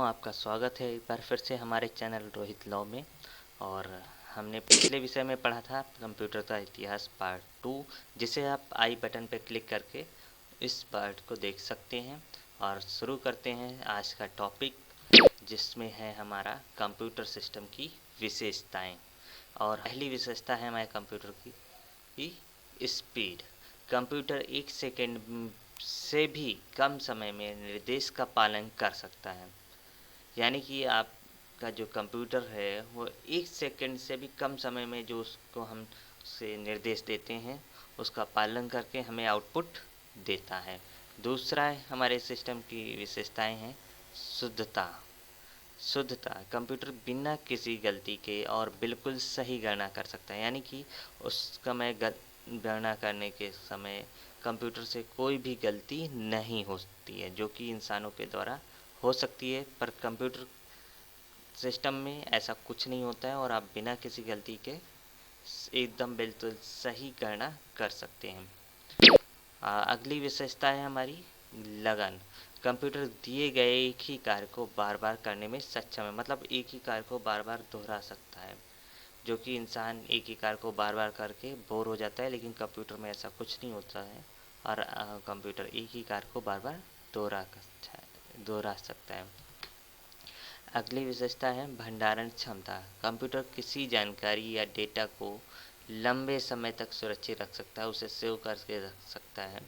आपका स्वागत है एक बार फिर से हमारे चैनल रोहित लॉ में। और हमने पिछले विषय में पढ़ा था कंप्यूटर का इतिहास पार्ट 2, जिसे आप आई बटन पर क्लिक करके इस पार्ट को देख सकते हैं। और शुरू करते हैं आज का टॉपिक, जिसमें है हमारा कंप्यूटर सिस्टम की विशेषताएं। और पहली विशेषता है हमारे कंप्यूटर की स्पीड। कंप्यूटर 1 सेकेंड से भी कम समय में निर्देश का पालन कर सकता है। यानी कि आपका जो कंप्यूटर है वो 1 सेकेंड से भी कम समय में जो उसको हम से निर्देश देते हैं उसका पालन करके हमें आउटपुट देता है। दूसरा है हमारे सिस्टम की विशेषताएं हैं शुद्धता। कंप्यूटर बिना किसी गलती के और बिल्कुल सही गणना कर सकता है। यानी कि उस समय गणना करने के समय कंप्यूटर से कोई भी गलती नहीं होती है, जो कि इंसानों के द्वारा हो सकती है, पर कंप्यूटर सिस्टम में ऐसा कुछ नहीं होता है और आप बिना किसी गलती के एकदम बिल्कुल सही गणना कर सकते हैं। अगली विशेषता है हमारी लगन। कंप्यूटर दिए गए एक ही कार्य को बार बार करने में सक्षम है। मतलब एक ही कार्य को बार बार दोहरा सकता है, जो कि इंसान एक ही कार्य को बार बार करके बोर हो जाता है, लेकिन कंप्यूटर में ऐसा कुछ नहीं होता है। और कंप्यूटर एक ही कार्य को बार बार दोहरा सकता है। अगली विशेषता है भंडारण क्षमता। कंप्यूटर किसी जानकारी या डेटा को लंबे समय तक सुरक्षित रख सकता है, उसे सेव करके रख सकता है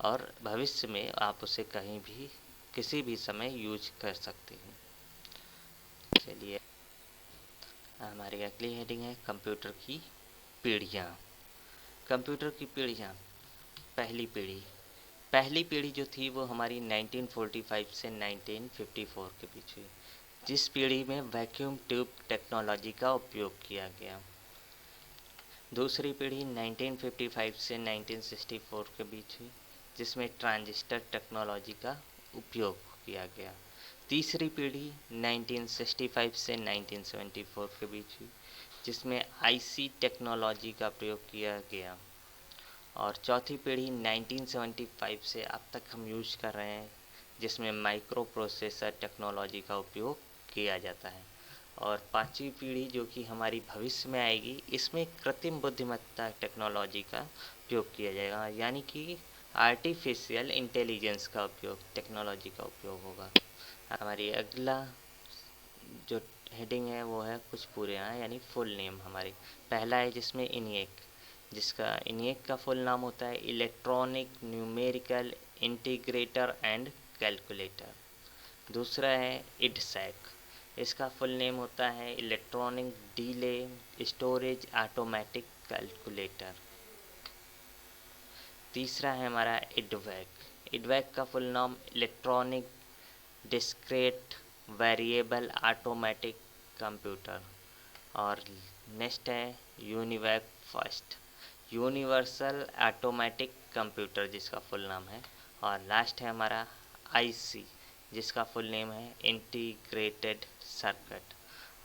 और भविष्य में आप उसे कहीं भी किसी भी समय यूज कर सकते हैं। चलिए, हमारी अगली हेडिंग है कंप्यूटर की पीढ़ियाँ। कंप्यूटर की पीढ़ियाँ। पहली पीढ़ी जो थी वो हमारी 1945 से 1954 के बीच हुई, जिस पीढ़ी में वैक्यूम ट्यूब टेक्नोलॉजी का उपयोग किया गया। दूसरी पीढ़ी 1955 से 1964 के बीच हुई, जिसमें ट्रांजिस्टर टेक्नोलॉजी का उपयोग किया गया। तीसरी पीढ़ी 1965 से 1974 के बीच हुई, जिसमें आईसी टेक्नोलॉजी का प्रयोग किया गया। और चौथी पीढ़ी 1975 से अब तक हम यूज कर रहे हैं, जिसमें माइक्रो प्रोसेसर टेक्नोलॉजी का उपयोग किया जाता है। और पांचवी पीढ़ी जो कि हमारी भविष्य में आएगी, इसमें कृत्रिम बुद्धिमत्ता टेक्नोलॉजी का उपयोग किया जाएगा। यानी कि आर्टिफिशियल इंटेलिजेंस का उपयोग टेक्नोलॉजी का उपयोग होगा। हमारी अगला जो हेडिंग है वो है कुछ पूरे हैं, यानी फुल नेम हमारी। पहला है जिसमें इनिएक का फुल नाम होता है electronic numerical integrator and calculator. दूसरा है इडसैक, इसका फुल नेम होता है electronic delay storage automatic calculator. तीसरा है हमारा इडवैक का फुल नाम electronic discrete variable automatic computer. और नेक्स्ट है UNIVAC first, universal automatic computer, जिसका फुल नाम है। और लास्ट है हमारा आईसी, जिसका फुल नेम है इंटीग्रेटेड सर्किट।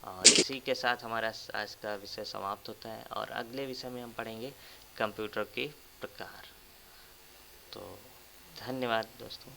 और इसी के साथ हमारा आज का विषय समाप्त होता है और अगले विषय में हम पढ़ेंगे कंप्यूटर के प्रकार। तो धन्यवाद दोस्तों।